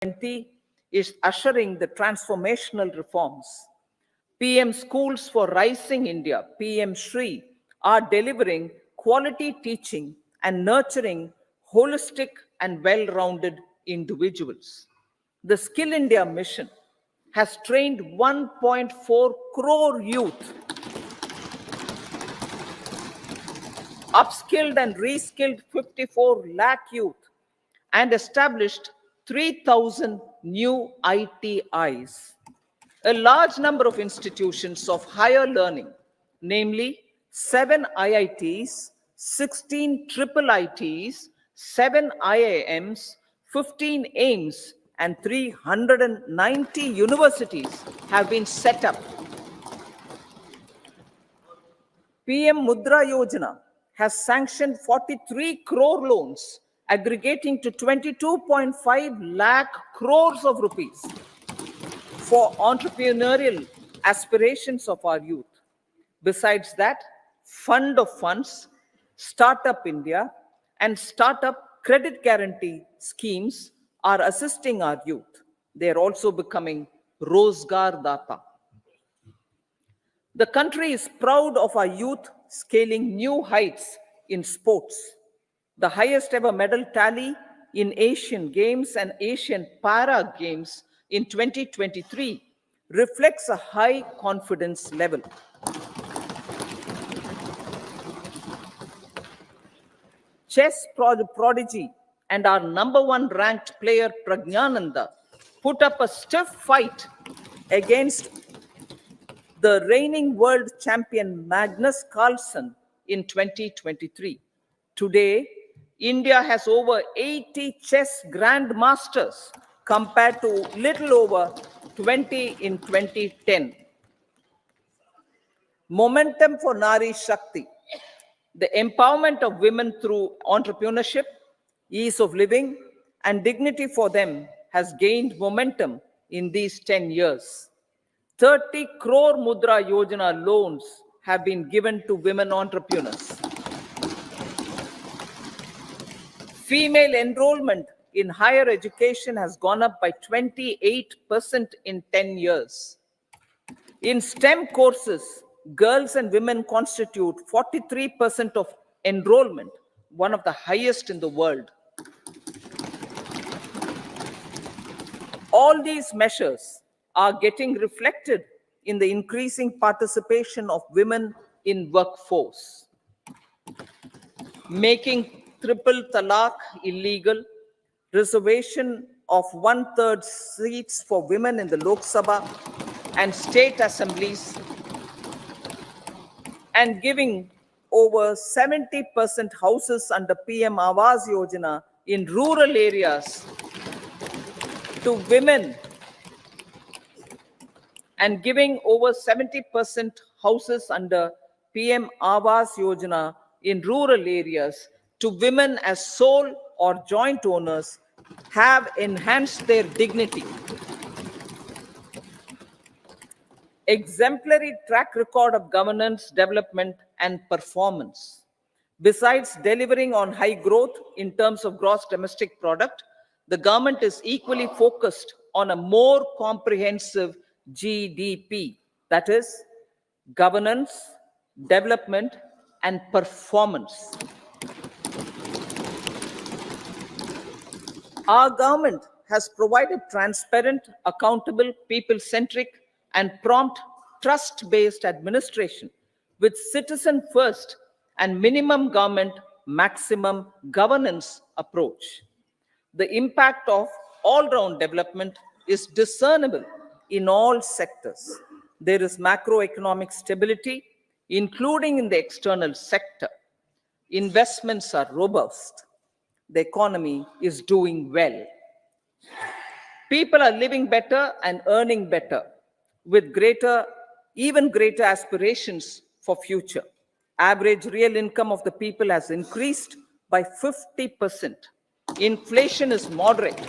20 is ushering the transformational reforms. PM Schools for Rising India, PM Shri, are delivering quality teaching and nurturing holistic and well-rounded individuals. The Skill India mission has trained 1.4 crore youth, upskilled and reskilled 54 lakh youth, and established 3,000 new ITIs. A large number of institutions of higher learning, namely 7 IITs, 16 triple ITs, 7 IIMs, 15 AIMS, and 390 universities have been set up. PM Mudra Yojana has sanctioned 43 crore loans aggregating to 22.5 lakh crores of rupees for entrepreneurial aspirations of our youth. Besides that, Fund of Funds, Startup India, and Startup Credit Guarantee schemes are assisting our youth. They are also becoming Rozgar Data. The country is proud of our youth scaling new heights in sports. The highest ever medal tally in Asian Games and Asian Para Games in 2023 reflects a high confidence level. Chess prodigy and our #1 ranked player Pragnananda put up a stiff fight against the reigning world champion Magnus Carlsen in 2023. Today, India has over 80 chess grandmasters compared to little over 20 in 2010. Momentum for Nari Shakti. The empowerment of women through entrepreneurship, ease of living, and dignity for them has gained momentum in these 10 years. 30 crore Mudra Yojana loans have been given to women entrepreneurs. Female enrollment in higher education has gone up by 28% in 10 years. In STEM courses, girls and women constitute 43% of enrollment, one of the highest in the world. All these measures are getting reflected in the increasing participation of women in workforce. Making triple talaq illegal, reservation of 1/3 seats for women in the Lok Sabha and state assemblies, and giving over 70% houses under PM Awas Yojana in rural areas to women, and giving over 70% houses under PM Awas Yojana in rural areas to women as sole or joint owners have enhanced their dignity. Exemplary track record of governance, development, and performance. Besides delivering on high growth in terms of gross domestic product, the government is equally focused on a more comprehensive GDP, that is, governance, development, and performance. Our government has provided transparent, accountable, people-centric, and prompt trust-based administration with citizen first and minimum government, maximum governance approach. The impact of all-round development is discernible in all sectors. There is macroeconomic stability, including in the external sector. Investments are robust. The economy is doing well. People are living better and earning better, with even greater aspirations for future. Average real income of the people has increased by 50%. Inflation is moderate.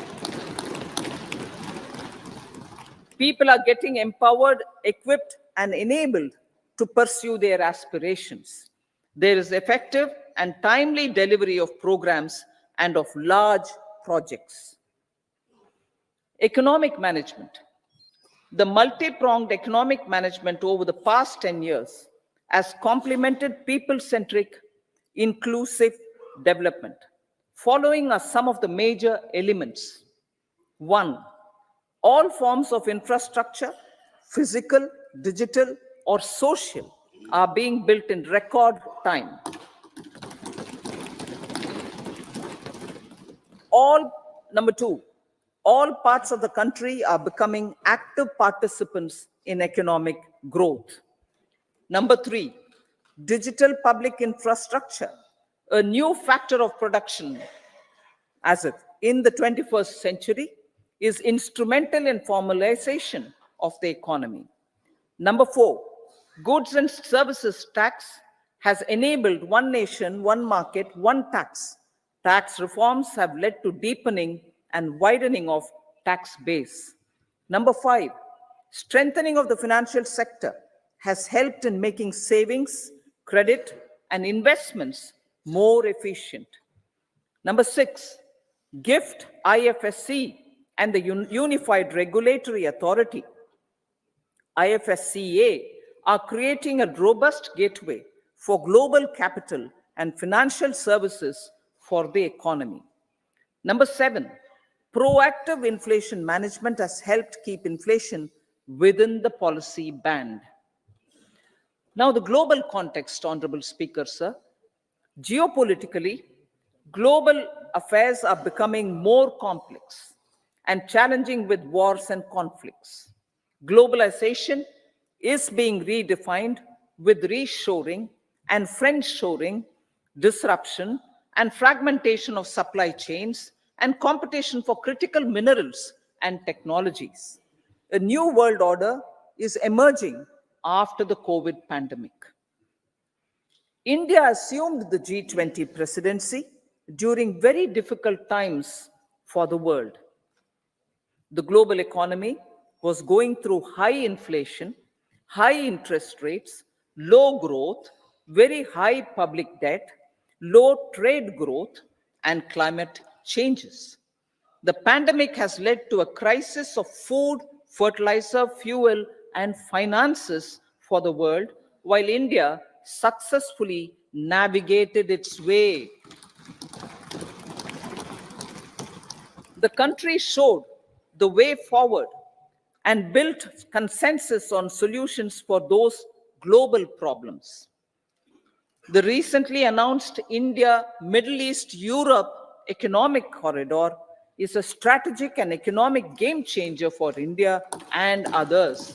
People are getting empowered, equipped, and enabled to pursue their aspirations. There is effective and timely delivery of programs and of large projects. Economic management. The multi-pronged economic management over the past 10 years has complemented people-centric, inclusive development. Following are some of the major elements. One, all forms of infrastructure, physical, digital, or social, are being built in record time. Number two, all parts of the country are becoming active participants in economic growth. Number three, digital public infrastructure, a new factor of production as if in the 21st century, is instrumental in formalization of the economy. Number four, goods and services tax has enabled one nation, one market, one tax. Tax reforms have led to deepening and widening of tax base. Number five, strengthening of the financial sector has helped in making savings, credit, and investments more efficient. Number six, GIFT, IFSC, and the Unified Regulatory Authority, IFSCA, are creating a robust gateway for global capital and financial services for the economy. Number seven, proactive inflation management has helped keep inflation within the policy band. Now, the global context, Honorable Speaker, sir. Geopolitically, global affairs are becoming more complex and challenging with wars and conflicts. Globalization is being redefined with reshoring and friendshoring, disruption and fragmentation of supply chains, and competition for critical minerals and technologies. A new world order is emerging after the COVID pandemic. India assumed the G20 presidency during very difficult times for the world. The global economy was going through high inflation, high interest rates, low growth, very high public debt, low trade growth, and climate changes. The pandemic has led to a crisis of food, fertilizer, fuel, and finances for the world, while India successfully navigated its way. The country showed the way forward and built consensus on solutions for those global problems. The recently announced India, Middle East, Europe economic corridor is a strategic and economic game changer for India and others.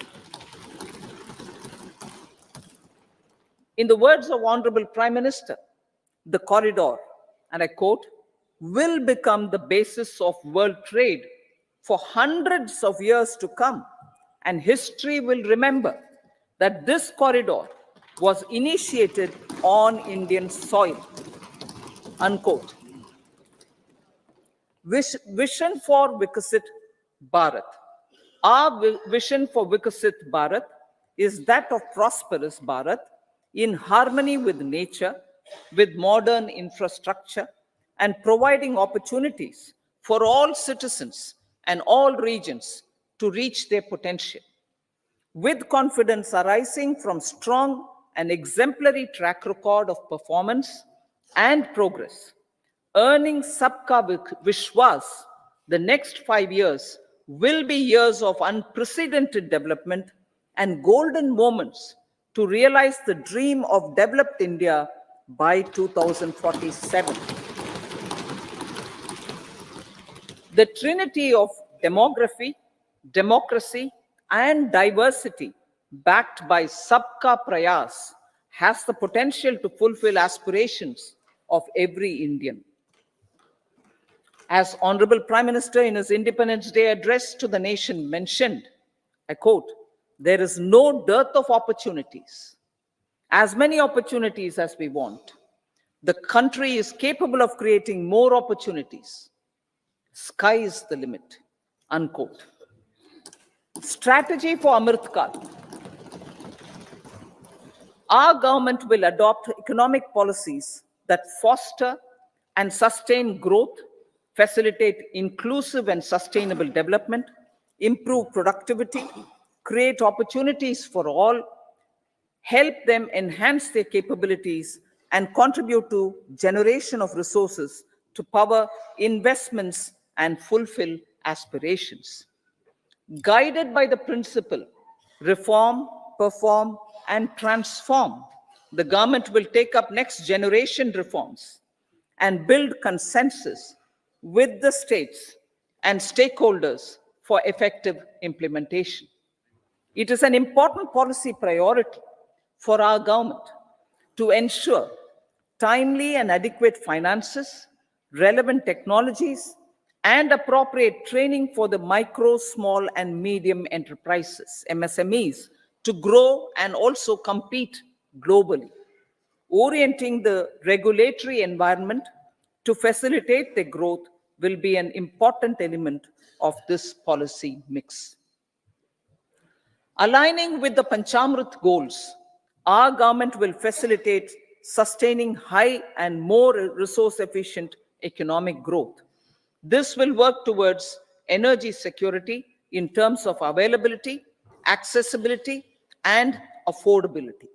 In the words of Honorable Prime Minister, the corridor, and I quote, will become the basis of world trade for hundreds of years to come, and history will remember that this corridor was initiated on Indian soil, unquote. Vision for Vikasit Bharat. Our vision for Vikasit Bharat is that of prosperous Bharat in harmony with nature, with modern infrastructure, and providing opportunities for all citizens and all regions to reach their potential. With confidence arising from strong and exemplary track record of performance and progress, earning Sabka Vishwas, the next 5 years will be years of unprecedented development and golden moments to realize the dream of developed India by 2047. The trinity of demography, democracy, and diversity, backed by Sabka Prayas, has the potential to fulfill aspirations of every Indian. As Honorable Prime Minister in his Independence Day address to the nation mentioned, I quote, there is no dearth of opportunities, as many opportunities as we want. The country is capable of creating more opportunities. Sky is the limit, unquote. Strategy for Amritkal. Our government will adopt economic policies that foster and sustain growth, facilitate inclusive and sustainable development, improve productivity, create opportunities for all, help them enhance their capabilities, and contribute to generation of resources to power investments and fulfill aspirations. Guided by the principle, reform, perform, and transform, the government will take up next generation reforms and build consensus with the states and stakeholders for effective implementation. It is an important policy priority for our government to ensure timely and adequate finances, relevant technologies, and appropriate training for the micro, small, and medium enterprises, MSMEs, to grow and also compete globally. Orienting the regulatory environment to facilitate their growth will be an important element of this policy mix. Aligning with the Panchamrit goals, our government will facilitate sustaining high and more resource-efficient economic growth. This will work towards energy security in terms of availability, accessibility, and affordability.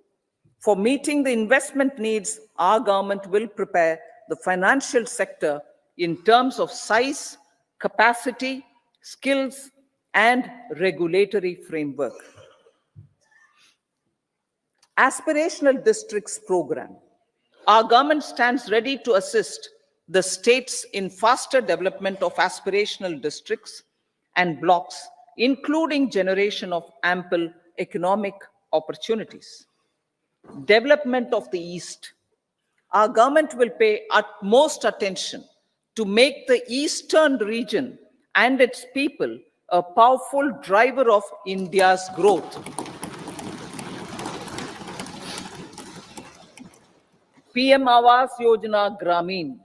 For meeting the investment needs, our government will prepare the financial sector in terms of size, capacity, skills, and regulatory framework. Aspirational Districts Program. Our government stands ready to assist the states in faster development of aspirational districts and blocks, including generation of ample economic opportunities. Development of the East. Our government will pay utmost attention to make the Eastern region and its people a powerful driver of India's growth. PM Awas Yojana Gramin.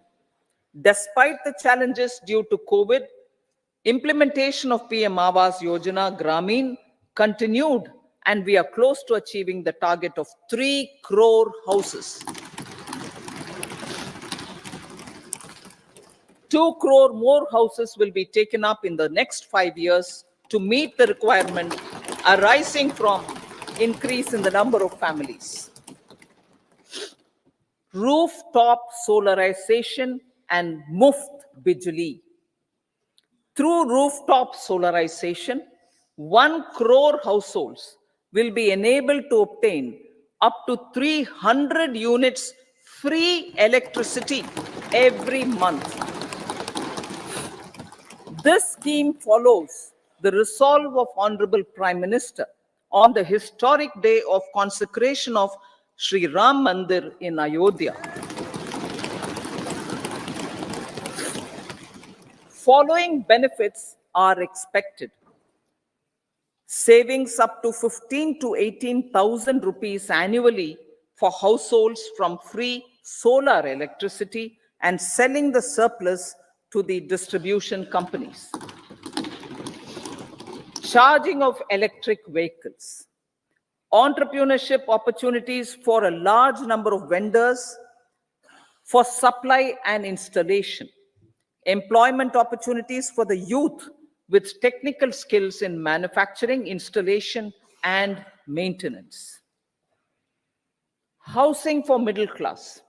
Despite the challenges due to COVID, implementation of PM Awas Yojana Gramin continued, and we are close to achieving the target of 3 crore houses. 2 crore more houses will be taken up in the next 5 years to meet the requirement arising from increase in the number of families. Rooftop solarization and Muft Bijli. Through rooftop solarization, 1 crore households will be enabled to obtain up to 300 units free electricity every month. This scheme follows the resolve of Honorable Prime Minister on the historic day of consecration of Sri Ram Mandir in Ayodhya. Following benefits are expected. Savings up to 15 to 18,000 rupees annually for households from free solar electricity and selling the surplus to the distribution companies. Charging of electric vehicles. Entrepreneurship opportunities for a large number of vendors for supply and installation. Employment opportunities for the youth with technical skills in manufacturing, installation, and maintenance. Housing for middle class.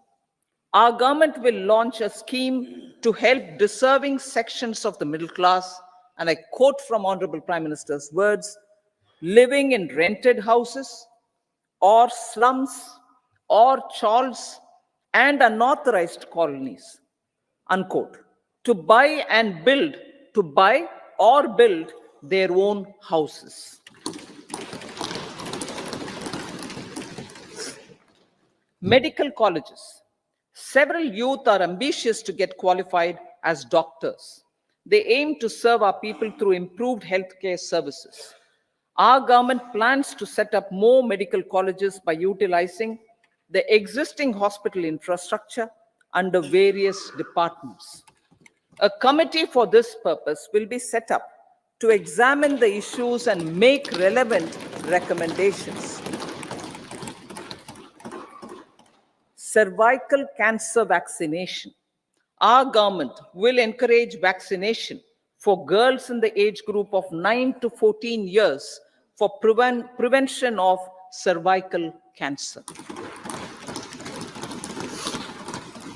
Our government will launch a scheme to help deserving sections of the middle class, and I quote from Honorable Prime Minister's words, living in rented houses or slums or chawls and unauthorized colonies, unquote, to buy or build their own houses. Medical colleges. Several youth are ambitious to get qualified as doctors. They aim to serve our people through improved healthcare services. Our government plans to set up more medical colleges by utilizing the existing hospital infrastructure under various departments. A committee for this purpose will be set up to examine the issues and make relevant recommendations. Cervical cancer vaccination. our government will encourage vaccination for girls in the age group of 9 to 14 years for prevention of cervical cancer.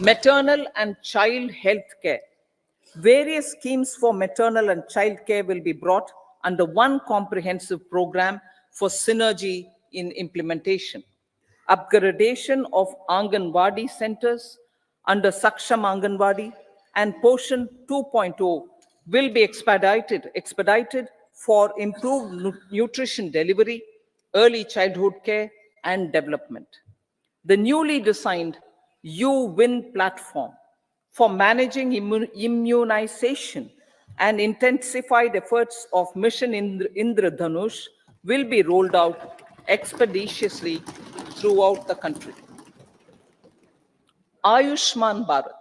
Maternal and child health care. Various schemes for maternal and child care will be brought under one comprehensive program for synergy in implementation. Upgradation of Anganwadi centers under Saksham Anganwadi and Poshan 2.0 will be expedited for improved nutrition delivery, early childhood care, and development. The newly designed U-Win platform for managing immunization and intensified efforts of Mission Indradhanush will be rolled out expeditiously throughout the country. Ayushman Bharat.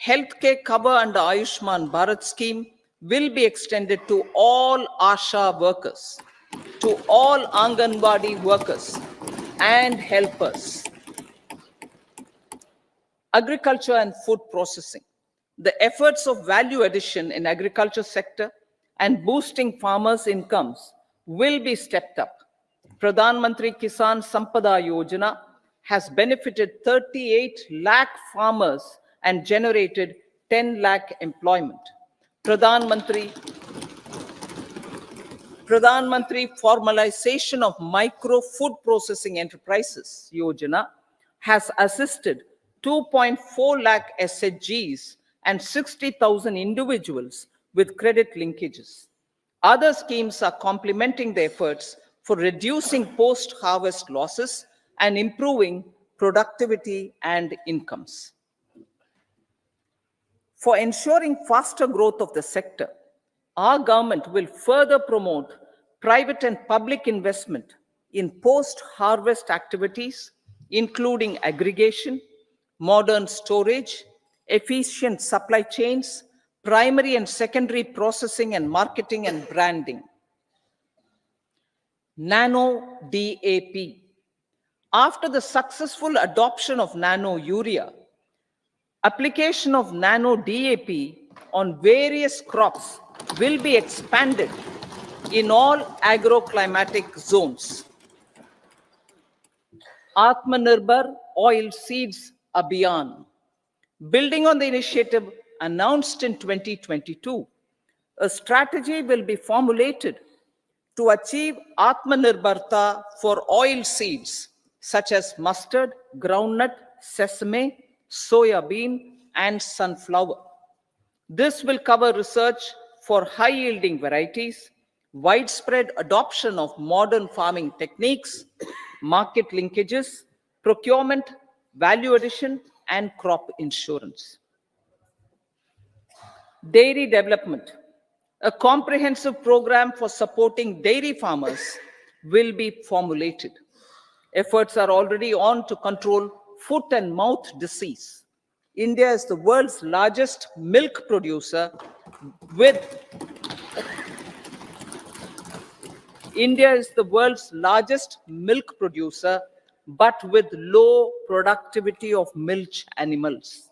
Healthcare cover under Ayushman Bharat scheme will be extended to all ASHA workers, to all Anganwadi workers and helpers. Agriculture and food processing. The efforts of value addition in agriculture sector and boosting farmers' incomes will be stepped up. Pradhan Mantri Kisan Sampada Yojana has benefited 38 lakh farmers and generated 10 lakh employment. Pradhan Mantri Formalization of Micro Food Processing Enterprises Yojana has assisted 2.4 lakh SHGs and 60,000 individuals with credit linkages. Other schemes are complementing the efforts for reducing post-harvest losses and improving productivity and incomes. For ensuring faster growth of the sector, our government will further promote private and public investment in post-harvest activities, including aggregation, modern storage, efficient supply chains, primary and secondary processing and marketing and branding. Nano DAP. After the successful adoption of nano urea, application of nano DAP on various crops will be expanded in all agroclimatic zones. Atmanirbhar Oil Seeds Abhiyan. Building on the initiative announced in 2022, a strategy will be formulated to achieve Atmanirbharta for oil seeds such as mustard, groundnut, sesame, soya bean, and sunflower. This will cover research for high-yielding varieties, widespread adoption of modern farming techniques, market linkages, procurement, value addition, and crop insurance. Dairy development. A comprehensive program for supporting dairy farmers will be formulated. Efforts are already on to control foot and mouth disease. India is the world's largest milk producer with India is the world's largest milk producer, but with low productivity of milch animals.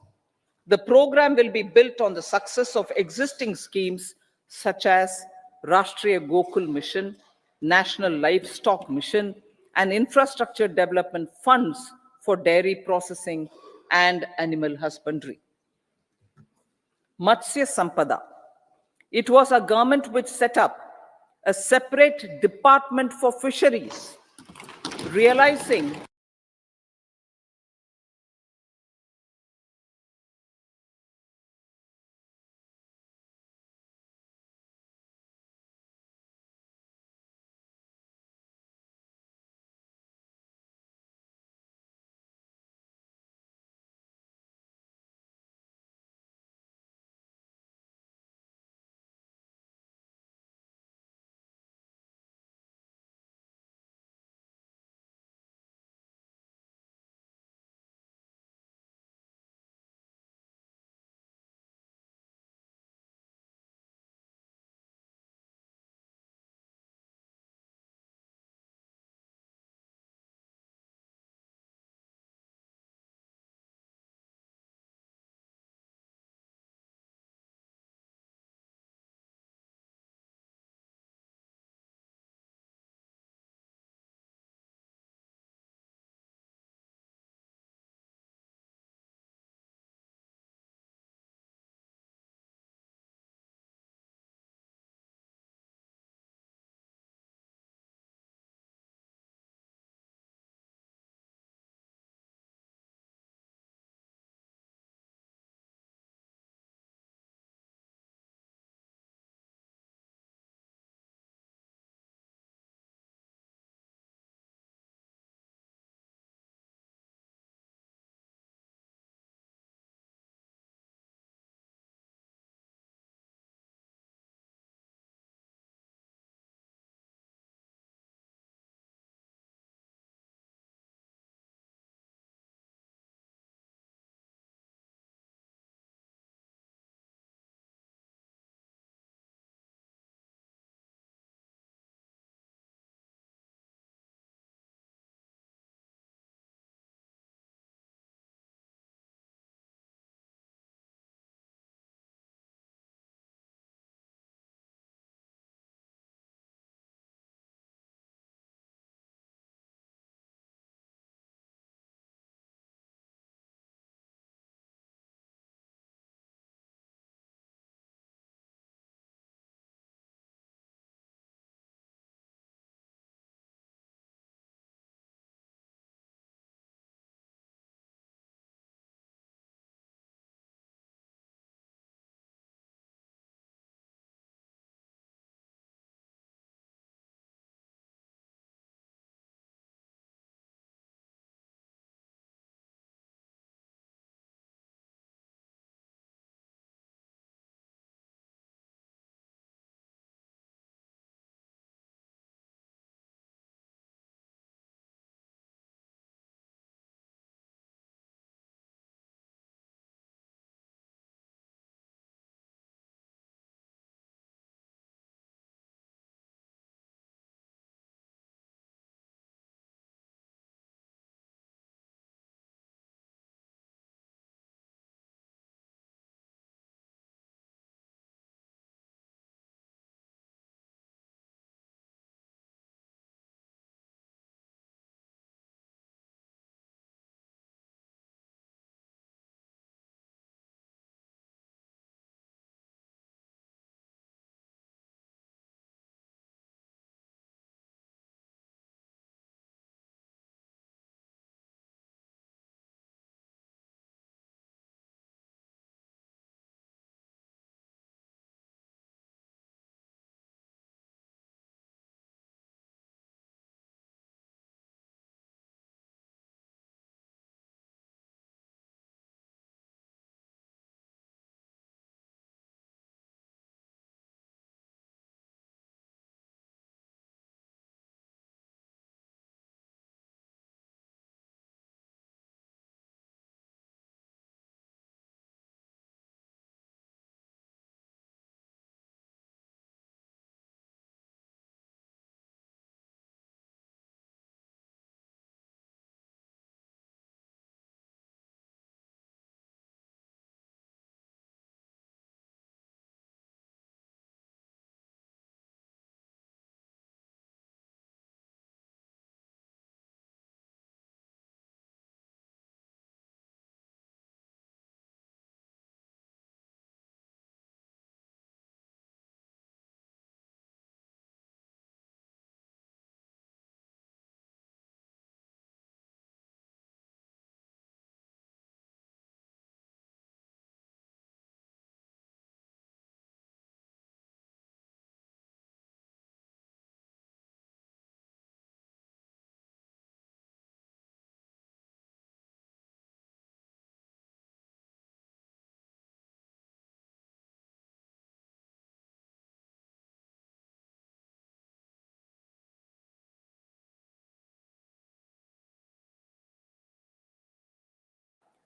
The program will be built on the success of existing schemes such as Rashtriya Gokul Mission, National Livestock Mission, and infrastructure development funds for dairy processing and animal husbandry. Matsya Sampada. It was a government which set up a separate department for fisheries, realizing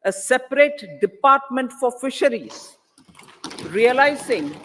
a separate department for fisheries, realizing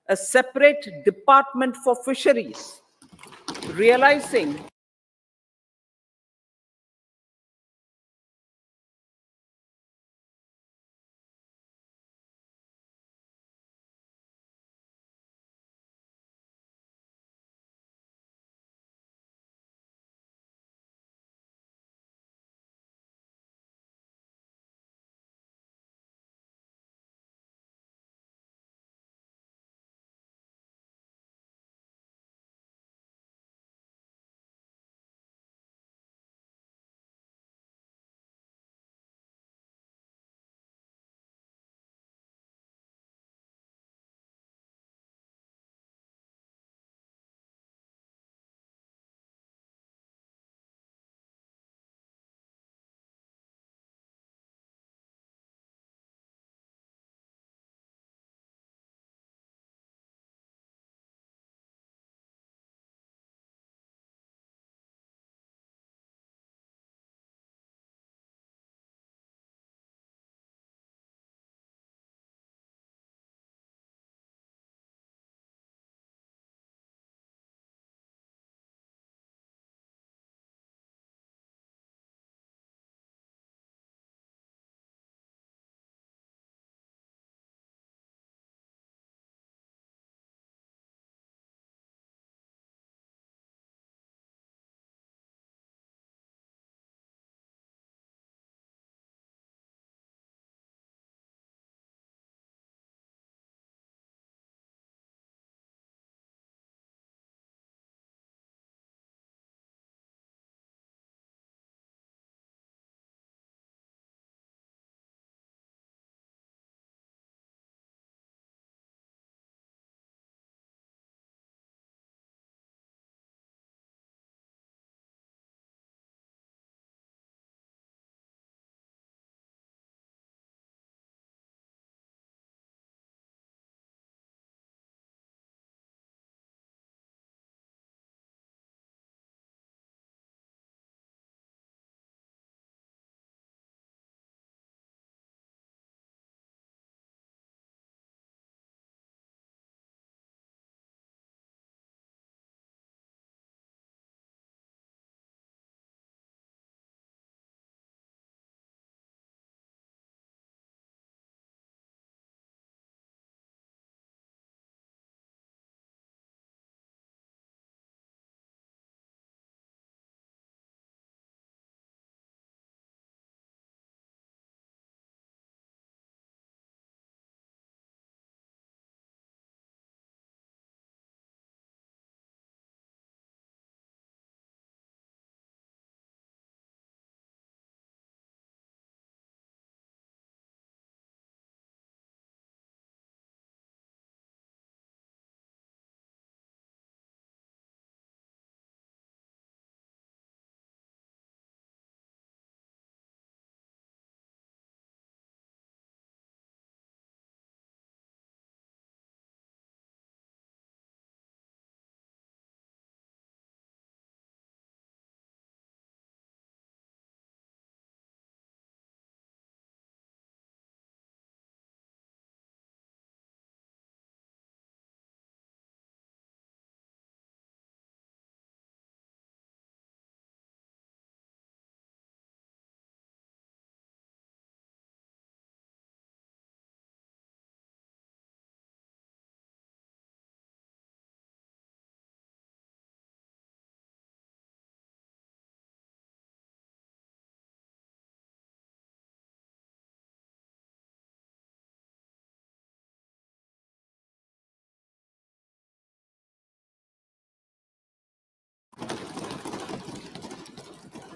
a separate department for fisheries, realizing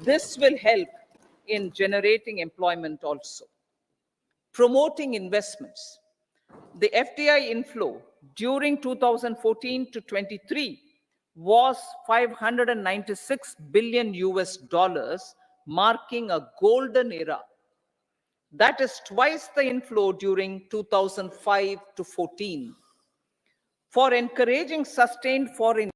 This will help in generating employment also. Promoting investments. The FDI inflow during 2014 to 23 was 596 billion US dollars, marking a golden era. That is twice the inflow during 2005 to 14. For encouraging sustained foreign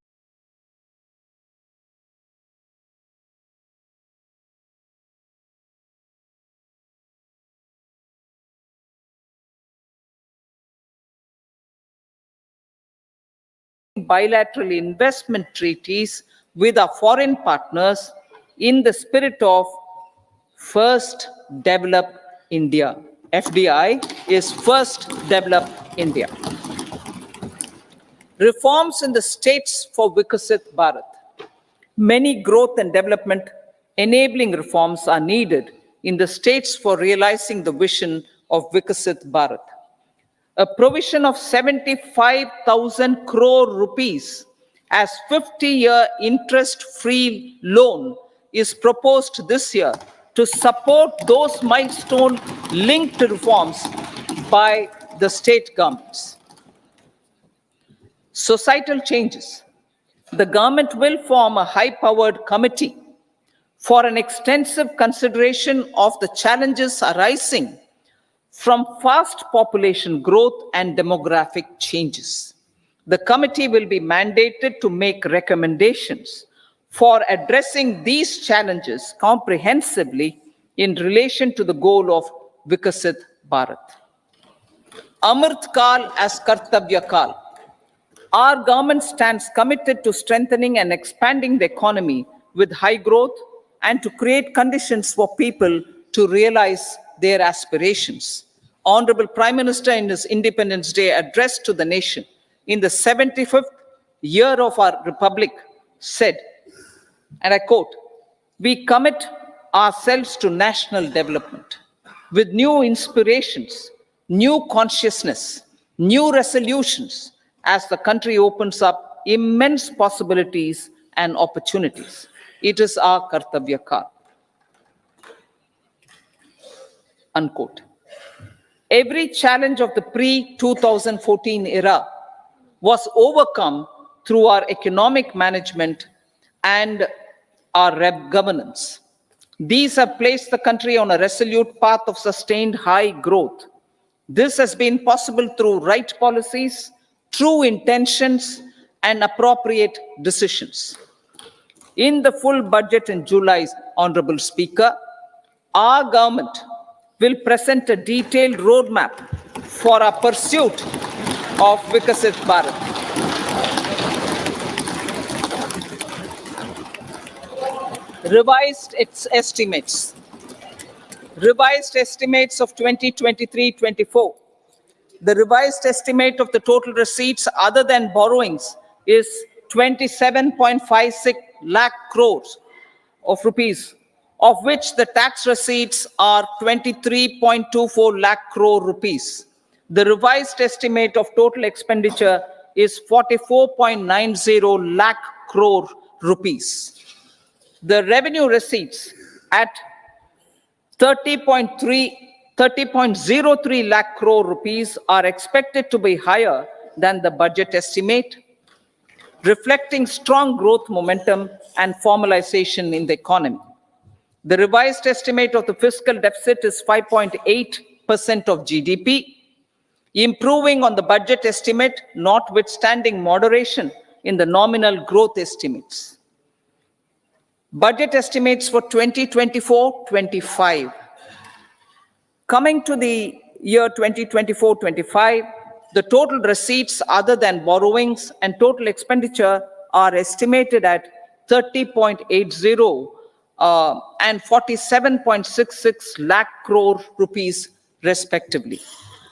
bilateral investment treaties with our foreign partners in the spirit of First Develop India. FDI is First Develop India. Reforms in the states for Vikasit Bharat. Many growth and development enabling reforms are needed in the states for realizing the vision of Vikasit Bharat. A provision of 75,000 crore rupees as 50-year interest-free loan is proposed this year to support those milestone-linked reforms by the state governments. Societal changes. The government will form a high-powered committee for an extensive consideration of the challenges arising from fast population growth and demographic changes. The committee will be mandated to make recommendations for addressing these challenges comprehensively in relation to the goal of Vikasit Bharat. Amrit Kal as Kartavya Kal. Our government stands committed to strengthening and expanding the economy with high growth and to create conditions for people to realize their aspirations. Honorable Prime Minister, in his Independence Day address to the nation in the 75th year of our Republic, said, and I quote, "We commit ourselves to national development with new inspirations, new consciousness, new resolutions as the country opens up immense possibilities and opportunities. It is our Kartavya Kal." Unquote. Every challenge of the pre-2014 era was overcome through our economic management and our governance. These have placed the country on a resolute path of sustained high growth. This has been possible through right policies, true intentions, and appropriate decisions. In the full budget in July, Honorable Speaker, our government will present a detailed roadmap for our pursuit of Vikasit Bharat. Revised its estimates. Revised estimates of 2023-24. The revised estimate of the total receipts other than borrowings is 27.56 lakh crores of rupees, of which the tax receipts are 23.24 lakh crore rupees. The revised estimate of total expenditure is 44.90 lakh crore rupees. The revenue receipts at 30.03 lakh crore rupees are expected to be higher than the budget estimate, reflecting strong growth momentum and formalization in the economy. The revised estimate of the fiscal deficit is 5.8% of GDP, improving on the budget estimate, notwithstanding moderation in the nominal growth estimates. Budget estimates for 2024-25. Coming to the year 2024-25, the total receipts other than borrowings and total expenditure are estimated at 30.80 and 47.66 lakh crore rupees respectively.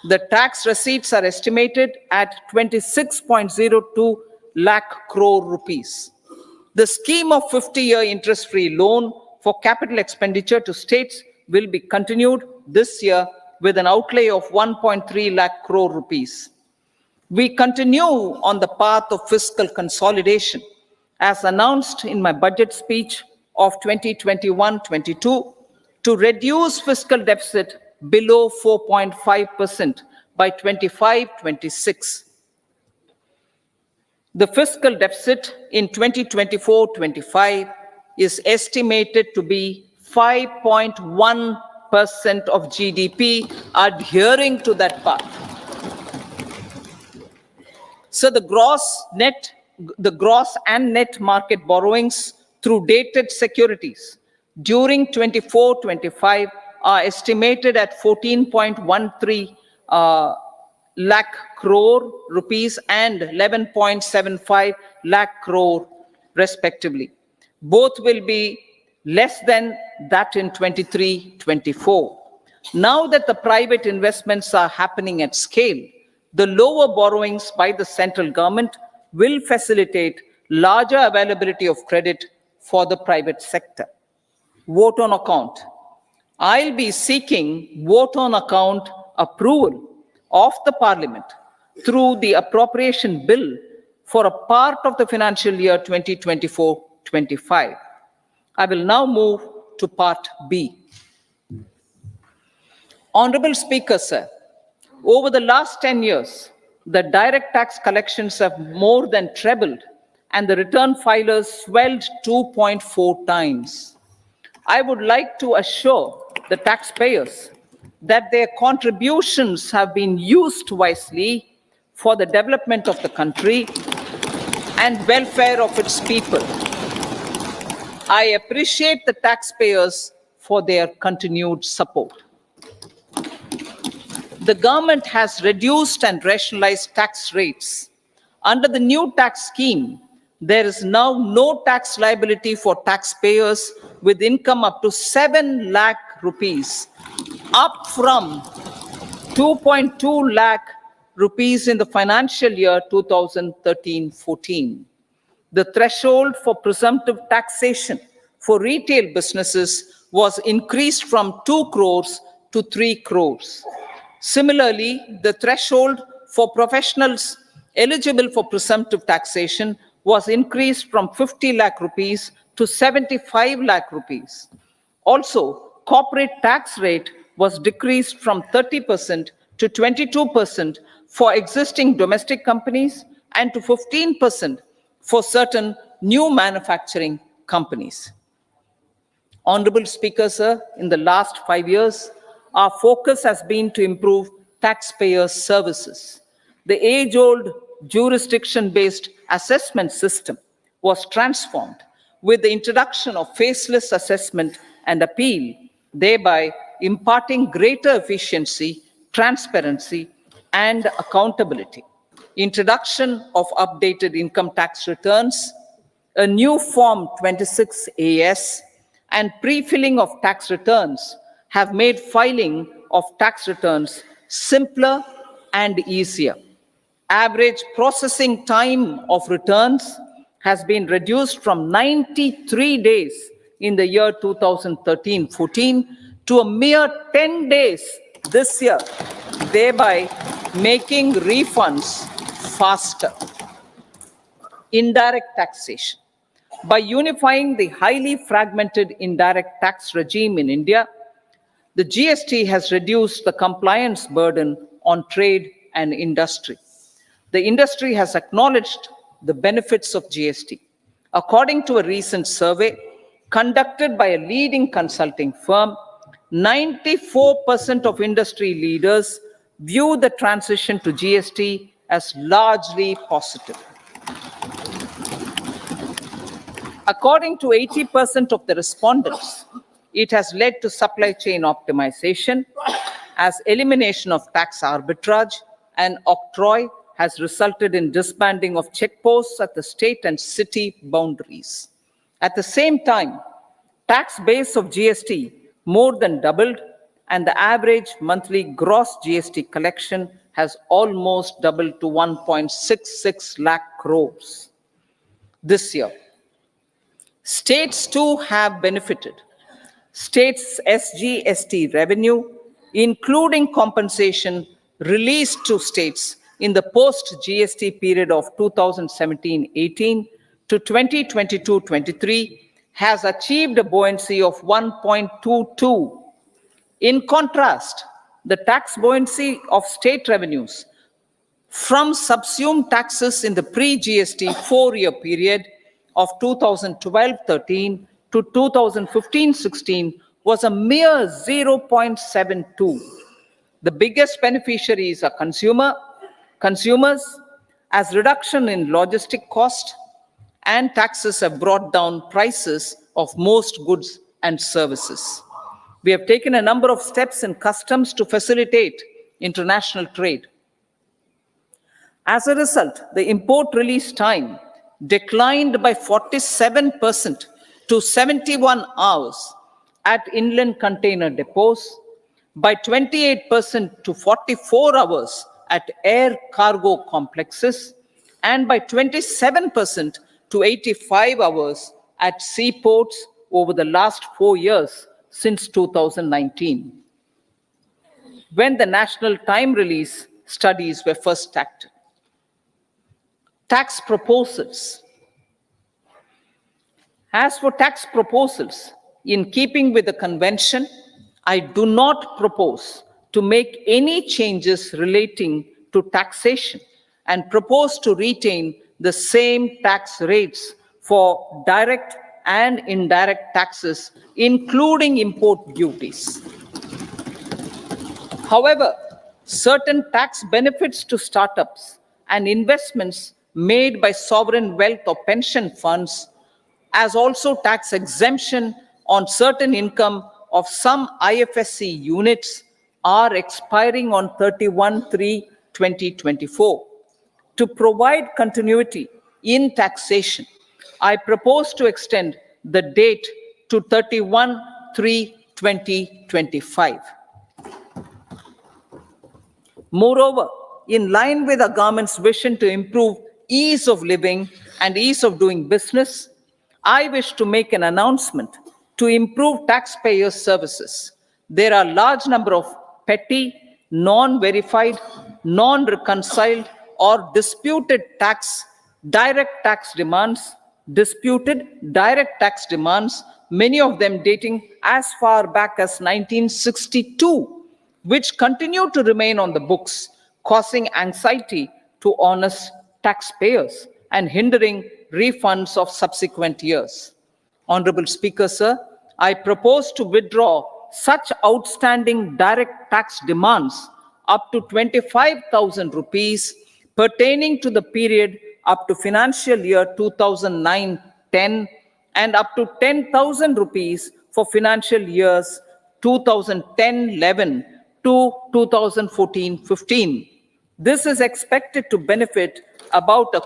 The tax receipts are estimated at 26.02 lakh crore rupees. The scheme of 50-year interest-free loan for capital expenditure to states will be continued this year with an outlay of 1.3 lakh crore rupees. We continue on the path of fiscal consolidation. As announced in my budget speech, of 2021-22 to reduce fiscal deficit below 4.5% by 25-26. The fiscal deficit in 2024-25 is estimated to be 5.1% of GDP, adhering to that path. So the gross and net market borrowings through dated securities during 24-25 are estimated at 14.13 lakh crore rupees and 11.75 lakh crore respectively. Both will be less than that in 23-24. Now that the private investments are happening at scale, the lower borrowings by the central government will facilitate larger availability of credit for the private sector. Vote on account. I'll be seeking vote on account approval of the Parliament through the appropriation bill for a part of the financial year 2024-25. I will now move to part B. Honorable Speaker, sir, over the last 10 years, the direct tax collections have more than trebled and the return filers swelled 2.4 times. I would like to assure the taxpayers that their contributions have been used wisely for the development of the country and welfare of its people. I appreciate the taxpayers for their continued support. The government has reduced and rationalized tax rates. Under the new tax scheme, there is now no tax liability for taxpayers with income up to 7 lakh rupees, up from 2.2 lakh rupees in the financial year 2013-14. The threshold for presumptive taxation for retail businesses was increased from 2 crores to 3 crores. Similarly, the threshold for professionals eligible for presumptive taxation was increased from 50 lakh rupees to 75 lakh rupees. Also, corporate tax rate was decreased from 30% to 22% for existing domestic companies and to 15% for certain new manufacturing companies. Honorable Speaker, sir, in the last 5 years, our focus has been to improve taxpayer services. The age-old jurisdiction-based assessment system was transformed with the introduction of faceless assessment and appeal, thereby imparting greater efficiency, transparency, and accountability. Introduction of updated income tax returns, a new Form 26AS, and pre-filling of tax returns have made filing of tax returns simpler and easier. Average processing time of returns has been reduced from 93 days in the year 2013-14 to a mere 10 days this year, thereby making refunds faster. Indirect taxation. By unifying the highly fragmented indirect tax regime in India, the GST has reduced the compliance burden on trade and industry. The industry has acknowledged the benefits of GST. According to a recent survey conducted by a leading consulting firm, 94% of industry leaders view the transition to GST as largely positive. According to 80% of the respondents, it has led to supply chain optimization, as elimination of tax arbitrage and octroi has resulted in disbanding of checkposts at the state and city boundaries. At the same time, tax base of GST more than doubled, and the average monthly gross GST collection has almost doubled to 1.66 lakh crores this year. States too have benefited. States' SGST revenue, including compensation released to states in the post-GST period of 2017-18 to 2022-23, has achieved a buoyancy of 1.22. In contrast, the tax buoyancy of state revenues from subsumed taxes in the pre-GST four-year period of 2012-13 to 2015-16 was a mere 0.72. The biggest beneficiaries are consumers, as reduction in logistic cost and taxes have brought down prices of most goods and services. We have taken a number of steps in customs to facilitate international trade. As a result, the import release time declined by 47% to 71 hours at inland container depots, by 28% to 44 hours at air cargo complexes, and by 27% to 85 hours at seaports over the last 4 years since 2019, when the national time release studies were first started. Tax proposals. As for tax proposals, in keeping with the convention, I do not propose to make any changes relating to taxation and propose to retain the same tax rates for direct and indirect taxes, including import duties. However, certain tax benefits to startups and investments made by sovereign wealth or pension funds, as also tax exemption on certain income of some IFSC units, are expiring on 31/3/2024. To provide continuity in taxation, I propose to extend the date to 31/3/2025. Moreover, in line with the government's vision to improve ease of living and ease of doing business, I wish to make an announcement to improve taxpayers' services. There are a large number of petty, non-verified, non-reconciled, or disputed direct tax demands, many of them dating as far back as 1962, which continue to remain on the books, causing anxiety to honest taxpayers and hindering refunds of subsequent years. Honorable Speaker, sir, I propose to withdraw such outstanding direct tax demands up to 25,000 rupees pertaining to the period up to financial year 2009-10 and up to 10,000 rupees for financial years 2010-11 to 2014-15. This is expected to benefit about 1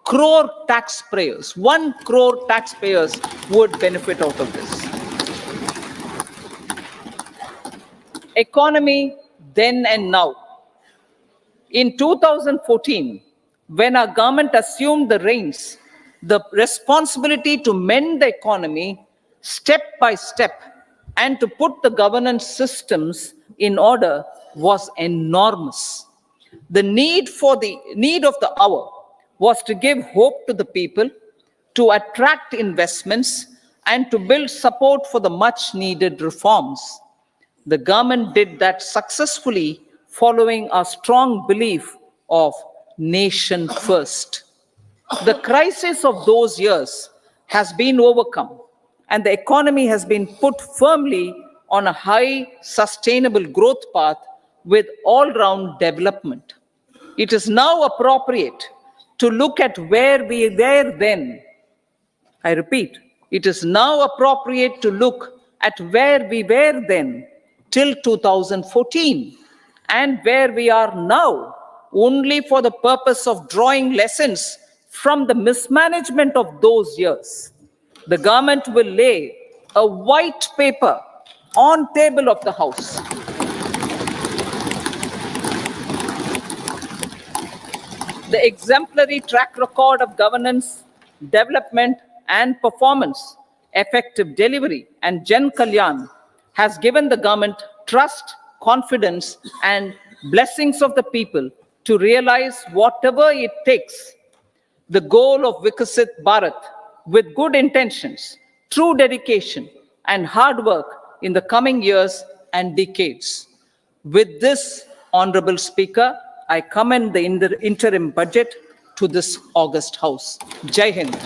crore taxpayers. 1 crore taxpayers would benefit out of this. Economy then and now. In 2014, when our government assumed the reins, the responsibility to mend the economy step by step and to put the governance systems in order was enormous. The need of the hour was to give hope to the people, to attract investments, and to build support for the much needed reforms. The government did that successfully, following a strong belief of nation first. The crisis of those years has been overcome, and the economy has been put firmly on a high sustainable growth path with all-round development. It is now appropriate to look at where we were then. I repeat, it is now appropriate to look at where we were then till 2014 and where we are now, only for the purpose of drawing lessons from the mismanagement of those years. The government will lay a white paper on table of the House. The exemplary track record of governance, development, and performance, effective delivery, and Jan Kalyan has given the government trust, confidence, and blessings of the people to realize whatever it takes, the goal of Vikasit Bharat, with good intentions, true dedication, and hard work in the coming years and decades. With this, Honorable Speaker, I commend the interim budget to this august House. Jai Hind.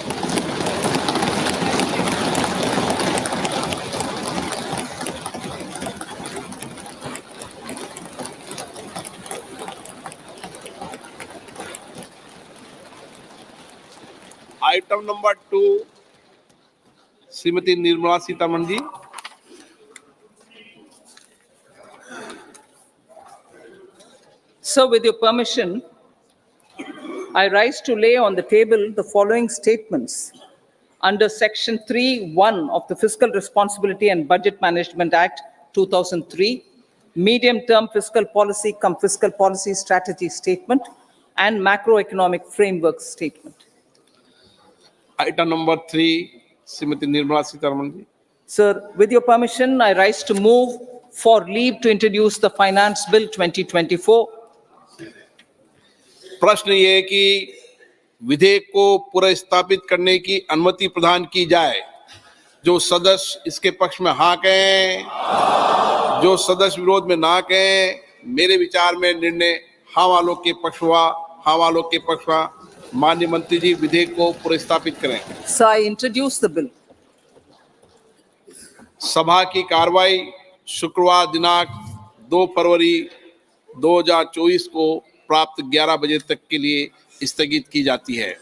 Item number 2, Shrimati Nirmala Sitharaman ji. So, with your permission, I rise to lay on the table the following statements under Section 3(1) of the Fiscal Responsibility and Budget Management Act 2003, medium-term fiscal policy cum fiscal policy strategy statement, and macroeconomic framework statement. Item number 3, Shrimati Nirmala Sitharaman ji. Sir, with your permission, I rise to move for leave to introduce the Finance Bill 2024. प्रश्न ये है कि विधेयक को पुनर्स्थापित करने की अनुमति प्रदान की जाए। जो सदस्य इसके पक्ष में हाँ कहें, जो सदस्य विरोध में ना कहें। मेरे विचार में निर्णय हाँ वालों के पक्ष हुआ, हाँ वालों के पक्ष हुआ। माननीय मंत्री जी, विधेयक को पुनर्स्थापित करें। Sir, I introduce the bill. सभा की कार्रवाई शुक्रवार दिनांक 2 फरवरी 2024 को प्राप्त 11 बजे तक के लिए स्थगित की जाती है।